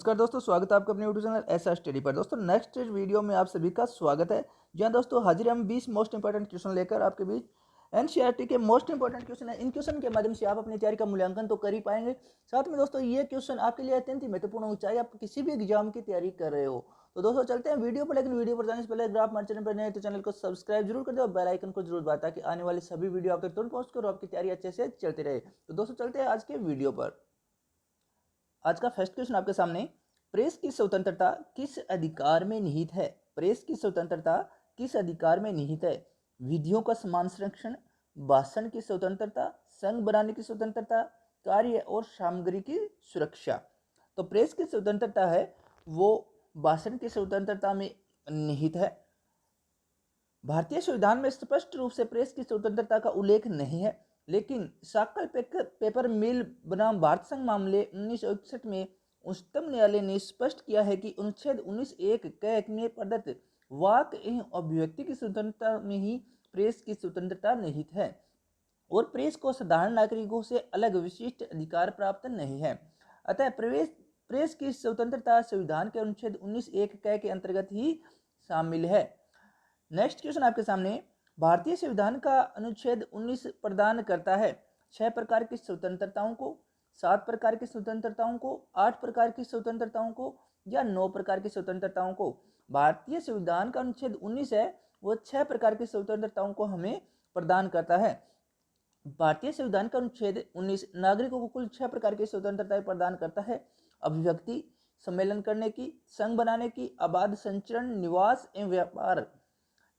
नमस्कार दोस्तों, स्वागत है आपका अपने यूट्यूब चैनल ऐसा स्टडी पर। दोस्तों नेक्स्ट वीडियो में आप सभी का स्वागत है। जहां दोस्तों हाजिर हम 20 मोस्ट इंपॉर्टेंट क्वेश्चन लेकर आपके बीच। एनसीईआरटी के मोस्ट इंपॉर्टेंट क्वेश्चन है। इन क्वेश्चन के माध्यम से आप अपनी तैयारी का मूल्यांकन तो कर ही पाएंगे, साथ में दोस्तों ये क्वेश्चन आपके लिए अत्यंत ही महत्वपूर्ण हो, चाहे आप किसी भी एग्जाम की तैयारी कर रहे हो। तो दोस्तों चलते हैं वीडियो पर, लेकिन वीडियो पर जाने से पहले अगर आप हमारे चैनल पर नए हैं तो चैनल को सब्सक्राइब जरूर कर दो और बेल आइकन को जरूर दबाएं ताकि आने वाली सभी वीडियो आप तक तुरंत पहुंच कर आपकी तैयारी अच्छे से चलती रहे। तो दोस्तों चलते हैं आज के वीडियो पर। आज का फर्स्ट क्वेश्चन आपके सामने, प्रेस की स्वतंत्रता किस अधिकार में निहित है? प्रेस की स्वतंत्रता किस अधिकार में निहित है? विधियों का समान संरक्षण, भाषण की स्वतंत्रता, संघ बनाने की स्वतंत्रता, कार्य और सामग्री की सुरक्षा। तो प्रेस की स्वतंत्रता है वो भाषण की स्वतंत्रता में निहित है। भारतीय संविधान में स्पष्ट रूप से प्रेस की स्वतंत्रता का उल्लेख नहीं है, लेकिन साक्कल पेपर मिल बनाम भारत संघ मामले 1961 में उच्चतम न्यायालय ने स्पष्ट किया है कि अनुच्छेद 19(1) क में प्रदत्त वाक एवं अभिव्यक्ति की स्वतंत्रता में ही प्रेस की स्वतंत्रता निहित है और प्रेस को साधारण नागरिकों से अलग विशिष्ट अधिकार प्राप्त नहीं है। अतः प्रेस की स्वतंत्रता संविधान के अनुच्छेद 19(1) क के अंतर्गत ही शामिल है। नेक्स्ट क्वेश्चन आपके सामने, भारतीय संविधान का अनुच्छेद 19 प्रदान करता है 6 प्रकार की स्वतंत्रताओं को, 7 प्रकार की स्वतंत्रताओं को, 8 प्रकार की स्वतंत्रताओं को या 9 प्रकार की स्वतंत्रताओं को। भारतीय संविधान का अनुच्छेद 19 है वो 6 प्रकार की स्वतंत्रताओं को हमें प्रदान करता है। भारतीय संविधान का अनुच्छेद 19 नागरिकों को कुल 6 प्रकार की स्वतंत्रताएं प्रदान करता है। अभिव्यक्ति, सम्मेलन करने की, संघ बनाने की, अबाध संचरण, निवास एवं व्यापार,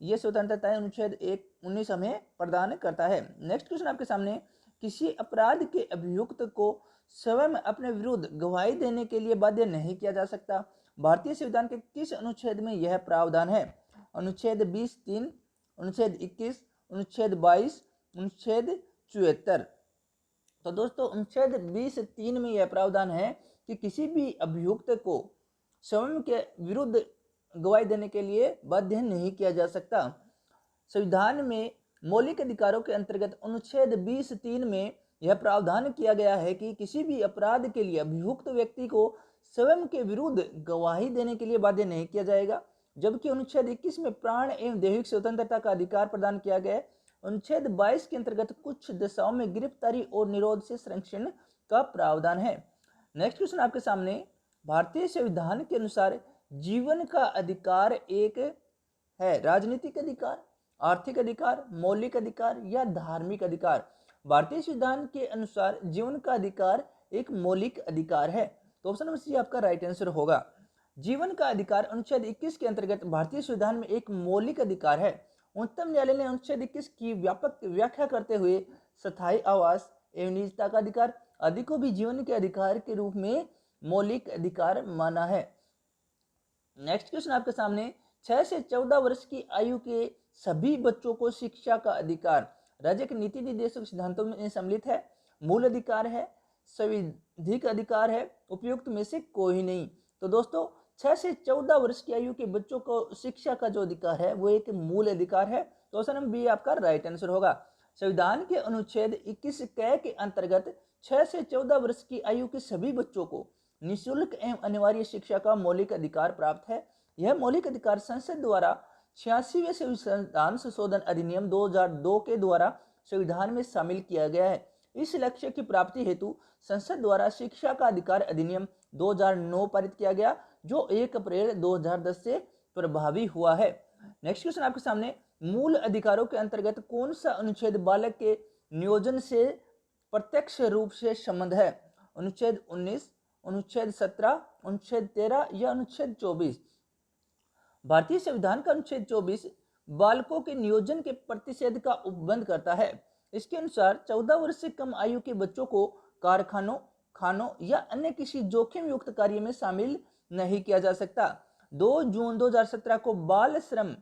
ये स्वतंत्रताएं अनुच्छेद 19 हमें प्रदान करता है। नेक्स्ट क्वेश्चन आपके सामने, किसी अपराध के अभियुक्त को स्वयं अपने विरुद्ध गवाही देने के लिए बाध्य नहीं किया जा सकता। भारतीय संविधान के किस अनुच्छेद में यह प्रावधान है? अनुच्छेद 20(3), अनुच्छेद 21, अनुच्छेद 22, अनुच्छेद 74। तो दोस्तों अनुच्छेद 20(3) में यह प्रावधान है कि किसी भी अभियुक्त को स्वयं के विरुद्ध गवाही देने के लिए बाध्य नहीं किया जा सकता। संविधान में मौलिक अधिकारों के अंतर्गत अनुच्छेद 20(3) में यह प्रावधान किया गया है कि किसी भी अपराध के लिए अभियुक्त व्यक्ति को स्वयं के विरुद्ध गवाही देने के लिए बाध्य नहीं किया जाएगा। जबकि अनुच्छेद 21 में प्राण एवं दैहिक स्वतंत्रता का अधिकार प्रदान किया गया है। अनुच्छेद 22 के अंतर्गत कुछ दशाओं में गिरफ्तारी और निरोध से संरक्षण का प्रावधान है। नेक्स्ट क्वेश्चन आपके सामने, भारतीय संविधान के अनुसार जीवन का अधिकार एक है राजनीतिक अधिकार, आर्थिक अधिकार, मौलिक अधिकार या धार्मिक अधिकार? भारतीय संविधान के अनुसार जीवन का अधिकार एक मौलिक अधिकार है। तो ऑप्शन नंबर सी आपका राइट आंसर होगा। जीवन का अधिकार अनुच्छेद 21 के अंतर्गत भारतीय संविधान में एक मौलिक अधिकार है। उच्चतम न्यायालय ने अनुच्छेद 21 की व्यापक व्याख्या करते हुए स्थायी आवास एवं निजता का अधिकार आदि को भी जीवन के अधिकार के रूप में मौलिक अधिकार माना है। नेक्स्ट क्वेश्चन आपके सामने, 6 से 14 वर्ष की आयु के सभी बच्चों को शिक्षा का अधिकार राज्य के नीति निर्देशक सिद्धांतों में सम्मिलित है, मूल अधिकार है, संवैधानिक अधिकार है, उपयुक्त में से कोई नहीं। तो दोस्तों 6 से 14 वर्ष की आयु के बच्चों को शिक्षा का जो अधिकार है वो एक मूल अधिकार है। तो ऑप्शन नंबर बी आपका राइट आंसर होगा। संविधान के अनुच्छेद 21 क के अंतर्गत 6 से 14 वर्ष की आयु के सभी बच्चों को निःशुल्क एवं अनिवार्य शिक्षा का मौलिक अधिकार प्राप्त है। यह मौलिक अधिकार संसद द्वारा 86वें संविधान संशोधन अधिनियम 2002 के द्वारा संविधान में शामिल किया गया है। इस लक्ष्य की प्राप्ति हेतु संसद द्वारा शिक्षा का अधिकार अधिनियम 2009 पारित किया गया, जो 1 अप्रैल 2010 से प्रभावी हुआ है। नेक्स्ट क्वेश्चन आपके सामने, मूल अधिकारों के अंतर्गत कौन सा अनुच्छेद बालक के नियोजन से प्रत्यक्ष रूप से संबंध है? अनुच्छेद 19, अनुच्छेद 17, अनुच्छेद 13 या अनुच्छेद 24? भारतीय संविधान का अनुच्छेद 24 बालकों के नियोजन के प्रतिषेध का उपबंध करता है। इसके अनुसार 14 वर्ष से कम आयु के बच्चों को कारखानों, खानों या अन्य किसी जोखिम युक्त कार्य में शामिल नहीं किया जा सकता। 2 जून 2017 को बाल श्रम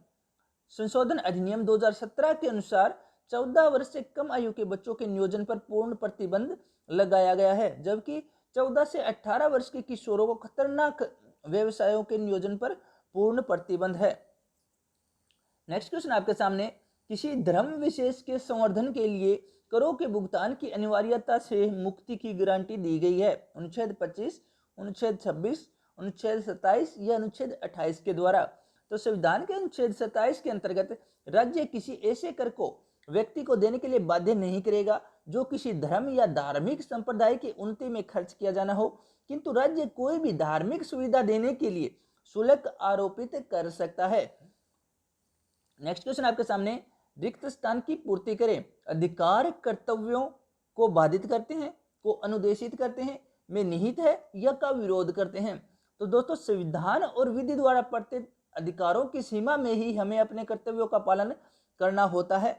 संशोधन अधिनियम 2017 के अनुसार 14 वर्ष से कम आयु के बच्चों के नियोजन पर पूर्ण प्रतिबंध लगाया गया है, जबकि 14 से 18 वर्ष के किशोरों को खतरनाक व्यवसायों के नियोजन पर पूर्ण प्रतिबंध है। नेक्स्ट क्वेश्चन आपके सामने, किसी धर्म विशेष के संवर्धन के लिए करों के भुगतान की अनिवार्यता से मुक्ति की गारंटी दी गई है। अनुच्छेद 25, अनुच्छेद 26, अनुच्छेद 27 या अनुच्छेद 28 के द्वारा। तो संविधान के अनुच्छेद 27 के अंतर्गत राज्य किसी ऐसे कर को व्यक्ति को देने के लिए बाध्य नहीं करेगा जो किसी धर्म या धार्मिक संप्रदाय की उन्नति में खर्च किया जाना हो, किंतु राज्य कोई भी धार्मिक सुविधा देने के लिए शुल्क आरोपित कर सकता है। नेक्स्ट क्वेश्चन आपके सामने, रिक्त स्थान की पूर्ति करें। अधिकार कर्तव्यों को बाधित करते हैं, को अनुदेशित करते हैं, में निहित है या का विरोध करते हैं। तो दोस्तों संविधान और विधि द्वारा प्रदत्त अधिकारों की सीमा में ही हमें अपने कर्तव्यों का पालन करना होता है,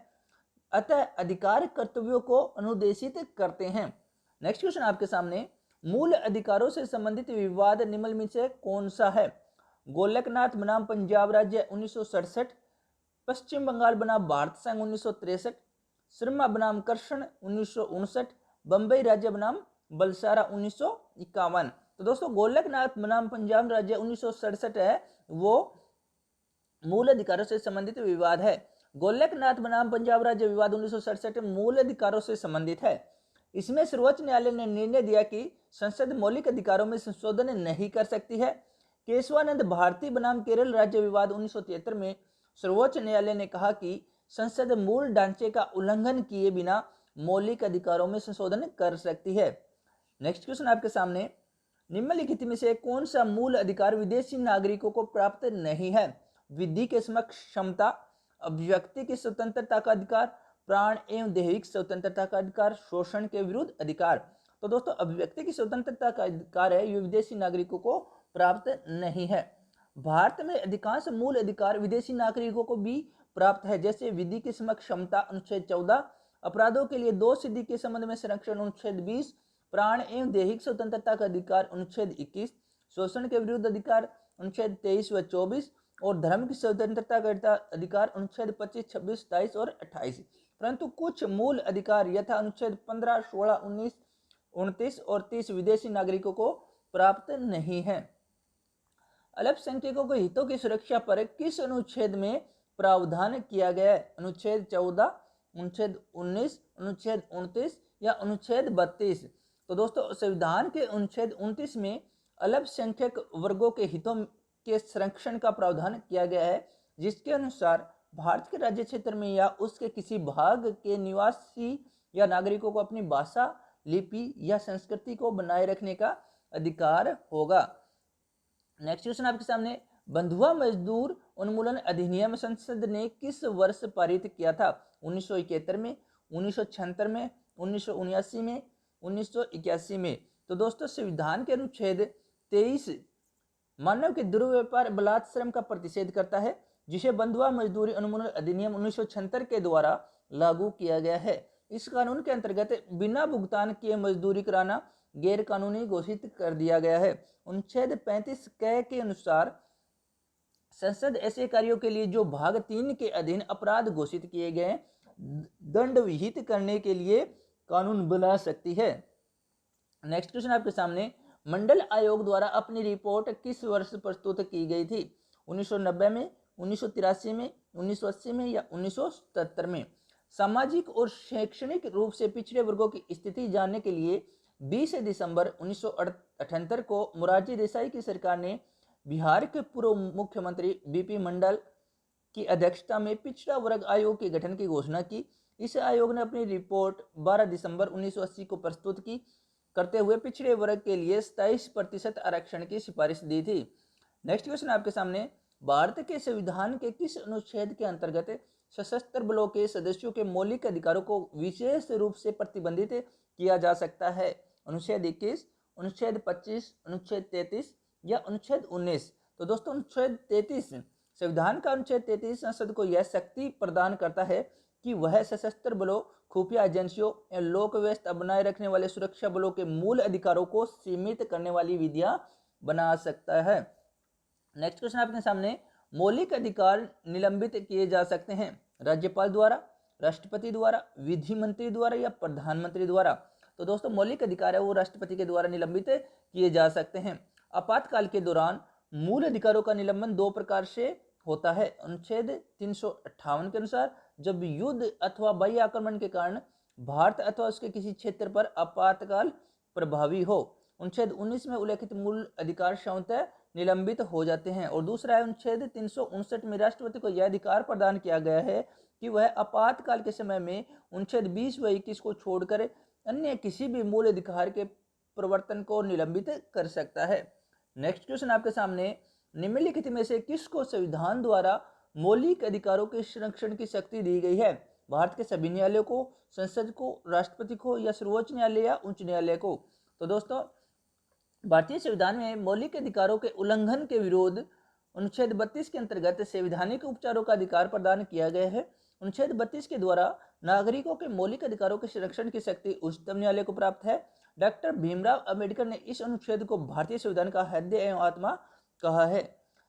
अतः अधिकार कर्तव्यों को अनुदेशित करते हैं। नेक्स्ट क्वेश्चन आपके सामने, मूल अधिकारों से संबंधित विवाद निम्न में से कौन सा है। गोलकनाथ बनाम पंजाब राज्य 1967, पश्चिम बंगाल बनाम भारत संघ 1963, शर्मा बनाम कृष्ण 1959, बंबई राज्य बनाम बलसारा 1951। तो दोस्तों गोलकनाथ बनाम पंजाब राज्य 1967 है, वो मूल अधिकारों से संबंधित विवाद है। गोलकनाथ बनाम पंजाब राज्य विवाद 1967 मूल अधिकारों से संबंधित है। इसमें सर्वोच्च न्यायालय ने निर्णय दिया कि संसद मौलिक अधिकारों में संशोधन नहीं कर सकती है। केशवानंद भारती बनाम केरल राज्य विवाद 1973 में सर्वोच्च न्यायालय ने कहा कि संसद मूल ढांचे का उल्लंघन किए बिना मौलिक अधिकारों में संशोधन कर सकती है। नेक्स्ट क्वेश्चन आपके सामने, निम्नलिखित में से कौन सा मूल अधिकार विदेशी नागरिकों को प्राप्त नहीं है। विधि के समक्ष क्षमता, अभिव्यक्ति की स्वतंत्रता का अधिकार, प्राण एवं दैहिक स्वतंत्रता का अधिकार, शोषण के विरुद्ध अधिकार। तो दोस्तों अभिव्यक्ति की स्वतंत्रता का अधिकार है, ये विदेशी नागरिकों को प्राप्त नहीं है। भारत में अधिकांश मूल अधिकार विदेशी नागरिकों को भी प्राप्त है, जैसे विधि की समक्ष क्षमता अनुच्छेद 14, अपराधों के लिए दोष सिद्धि के संबंध में संरक्षण अनुच्छेद 20, प्राण एवं दैहिक स्वतंत्रता का अधिकार अनुच्छेद 21, शोषण के विरुद्ध अधिकार अनुच्छेद 23 व 24 और धर्म की स्वतंत्रता का अधिकार अनुच्छेद 25, 26, 27 और 28। परंतु कुछ मूल अधिकार यथा अनुच्छेद 15, 16, 19, 29 और 30 विदेशी नागरिकों को प्राप्त नहीं है। अल्पसंख्यकों के हितों की सुरक्षा पर किस अनुच्छेद में प्रावधान किया गया है। अनुच्छेद 14, अनुच्छेद 19, अनुच्छेद 29 या अनुच्छेद 32। तो दोस्तों संविधान के अनुच्छेद 29 में अल्पसंख्यक वर्गों के हितों के संरक्षण का प्रावधान किया गया है, जिसके अनुसार भारत के राज्य क्षेत्र में या उसके किसी भाग के निवासी या नागरिकों को अपनी भाषा, लिपि या संस्कृति को बनाए रखने का अधिकार होगा। नेक्स्ट क्वेश्चन आपके सामने, बंधुआ मजदूर उन्मूलन अधिनियम संसद ने किस वर्ष पारित किया था। 1971 में, 1976 में, 1979 में, 1981 में। तो दोस्तों संविधान के अनुच्छेद 23 मानव के दुर्व्यापार बलात्श्रम का प्रतिषेध करता है, जिसे बंधुआ मजदूरी उन्मूलन अधिनियम 1976 के द्वारा लागू किया गया है। इस कानून के अंतर्गत बिना भुगतान किए मजदूरी कराना गैर कानूनी घोषित कर दिया गया है। अनुच्छेद 35 क के अनुसार संसद ऐसे कार्यों के लिए जो भाग 3 के अधीन अपराध घोषित किए गए दंड विहित करने के लिए कानून बना सकती है। नेक्स्ट क्वेश्चन आपके सामने, मंडल आयोग द्वारा अपनी रिपोर्ट किस वर्ष प्रस्तुत की गई थी। 1990 में, 1983 में, 1980 में या 1977 में। सामाजिक और शैक्षणिक रूप से पिछड़े वर्गों की स्थिति जानने के लिए 20 दिसंबर 1978 को मोरारजी देसाई की सरकार ने बिहार के पूर्व मुख्यमंत्री बीपी मंडल की अध्यक्षता में पिछड़ा वर्ग आयोग के गठन की घोषणा की। इस आयोग ने अपनी रिपोर्ट 12 दिसंबर 1980 को प्रस्तुत की करते हुए पिछड़े वर्ग के लिए 27% आरक्षण की सिफारिश दी थी। नेक्स्ट क्वेश्चन आपके सामने, भारत के संविधान के किस अनुच्छेद के अंतर्गत सशस्त्र बलों के सदस्यों के मौलिक अधिकारों को विशेष रूप से प्रतिबंधित किया जा सकता है। अनुच्छेद 21, अनुच्छेद 25, अनुच्छेद 33 या अनुच्छेद 19। तो दोस्तों अनुच्छेद 33, संविधान का अनुच्छेद 33 संसद को यह शक्ति प्रदान करता है कि वह सशस्त्र बलों, खुफिया एजेंसियों या लोक व्यवस्था बनाए रखने वाले सुरक्षा बलों के मूल अधिकारों को सीमित करने वाली विधियां बना सकता है। नेक्स्ट क्वेश्चन आपके सामने, मौलिक अधिकार निलंबित किए जा सकते हैं राज्यपाल द्वारा, राष्ट्रपति द्वारा, विधि मंत्री द्वारा या प्रधानमंत्री द्वारा। तो दोस्तों मौलिक अधिकार है वो राष्ट्रपति के द्वारा निलंबित किए जा सकते हैं। आपातकाल के दौरान मूल अधिकारों का निलंबन 2 प्रकार से होता है। अनुच्छेद 358 के अनुसार जब युद्ध अथवा बाह्य आक्रमण के कारण भारत अथवा उसके किसी क्षेत्र पर आपातकाल प्रभावी हो। अनुच्छेद 19 में उल्लेखित मूल अधिकार स्वतः निलंबित हो जाते हैं। और दूसरा है अनुच्छेद 359 में राष्ट्रपति को यह अधिकार प्रदान किया गया है कि वह आपातकाल के समय में अनुच्छेद 20 व 21 को छोड़कर अन्य किसी भी मूल अधिकार के प्रवर्तन को निलंबित कर सकता है। नेक्स्ट क्वेश्चन आपके सामने, निम्नलिखित में से किसको संविधान द्वारा मौलिक अधिकारों के संरक्षण की शक्ति दी गई है? भारत के सभी न्यायालयों को, संसद को, राष्ट्रपति को, या सर्वोच्च न्यायालय या उच्च न्यायालय को? तो दोस्तों भारतीय संविधान में मौलिक अधिकारों के उल्लंघन के विरोध अनुच्छेद 32 के अंतर्गत संवैधानिक उपचारों का अधिकार प्रदान किया गया है। अनुच्छेद 32 के द्वारा नागरिकों के मौलिक अधिकारों के संरक्षण की शक्ति उच्चतम न्यायालय को प्राप्त है। डॉक्टर भीमराव अंबेडकर ने इस अनुच्छेद को भारतीय संविधान का हृदय एवं आत्मा कहा है।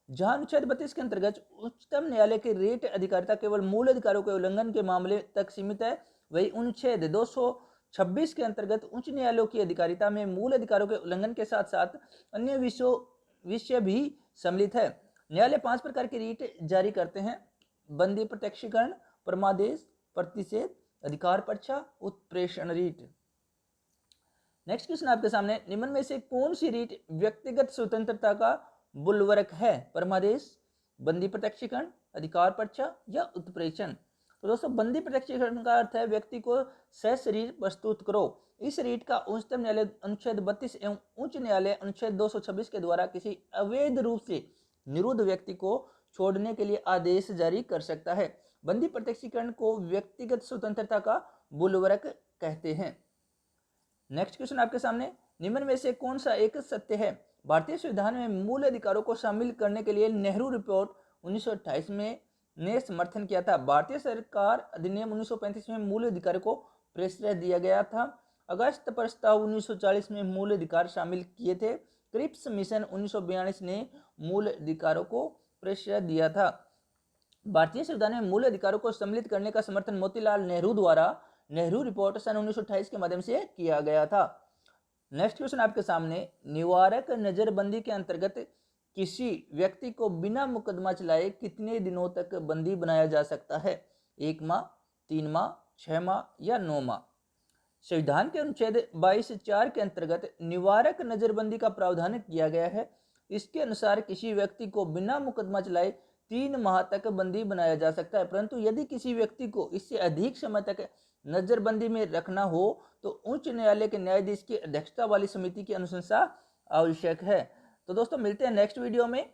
जहां अनुच्छेद 32 के अंतर्गत उच्चतम न्यायालय की रीट अधिकारिता केवल मूल अधिकारों के उल्लंघन के मामले तक सीमित है, वही अनुच्छेद 226 के अंतर्गत उच्च न्यायालयों की अधिकारिता में मूल अधिकारों के उल्लंघन के साथ साथ अन्य विषय भी सम्मिलित है। न्यायालय 5 प्रकार की रीट जारी करते हैं: बंदी प्रत्यक्षीकरण, परमादेश, प्रतिषेध, अधिकार पर्चा, उत्प्रेषण रीट। नेक्स्ट क्वेश्चन आपके सामने, निम्न में से कौन सी रीट व्यक्तिगत स्वतंत्रता का बुलवर्क है? परमादेश, बंदी प्रत्यक्षीकरण, अधिकार पर्चा या उत्प्रेषण? तो दोस्तों बंदी प्रत्यक्षीकरण का अर्थ है व्यक्ति को सशरीर प्रस्तुत करो। इस रीट का उच्चतम न्यायालय अनुच्छेद 32 एवं उच्च न्यायालय अनुच्छेद 226 के द्वारा किसी अवैध रूप से निरुद्ध व्यक्ति को छोड़ने के लिए आदेश जारी कर सकता है। बंदी प्रत्यक्षीकरण को व्यक्तिगत स्वतंत्रता का बुलवर्क कहते हैं। नेक्स्ट क्वेश्चन आपके सामने, निम्न में से कौन सा एक सत्य है? भारतीय संविधान में मूल अधिकारों को शामिल करने के लिए नेहरू रिपोर्ट 1928 में ने समर्थन किया था। भारतीय सरकार अधिनियम 1935 में मूल अधिकारों को प्रश्रय दिया गया था। अगस्त प्रस्ताव 1940 में मूल अधिकार शामिल किए थे। क्रिप्स मिशन 1942 ने मूल अधिकारों को प्रश्रय दिया था। भारतीय संविधान में मूल अधिकारों को सम्मिलित करने का समर्थन मोतीलाल नेहरू द्वारा नेहरू रिपोर्ट सन 1928 के माध्यम से किया गया था। नेक्स्ट क्वेश्चन आपके सामने, निवारक नजरबंदी के अंतर्गत किसी व्यक्ति को बिना मुकदमा चलाए कितने दिनों तक बंदी बनाया जा सकता है? 1 माह, 3 माह, 6 माह या 9 माह? संविधान के अनुच्छेद 22(4) के अंतर्गत निवारक नजरबंदी का प्रावधान किया गया है। इसके अनुसार किसी व्यक्ति को बिना मुकदमा चलाए 3 माह तक बंदी बनाया जा सकता है, परंतु यदि किसी व्यक्ति को इससे अधिक समय तक नजरबंदी में रखना हो तो उच्च न्यायालय के न्यायाधीश की अध्यक्षता वाली समिति की अनुशंसा आवश्यक है। तो दोस्तों मिलते हैं नेक्स्ट वीडियो में।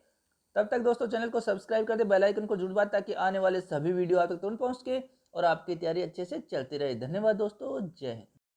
तब तक दोस्तों चैनल को सब्सक्राइब कर दे, बेल आइकन को जरूर दबाएं ताकि आने वाले सभी वीडियो आप तक तुरंत पहुंच के और आपकी तैयारी अच्छे से चलती रहे। धन्यवाद दोस्तों, जय हिंद।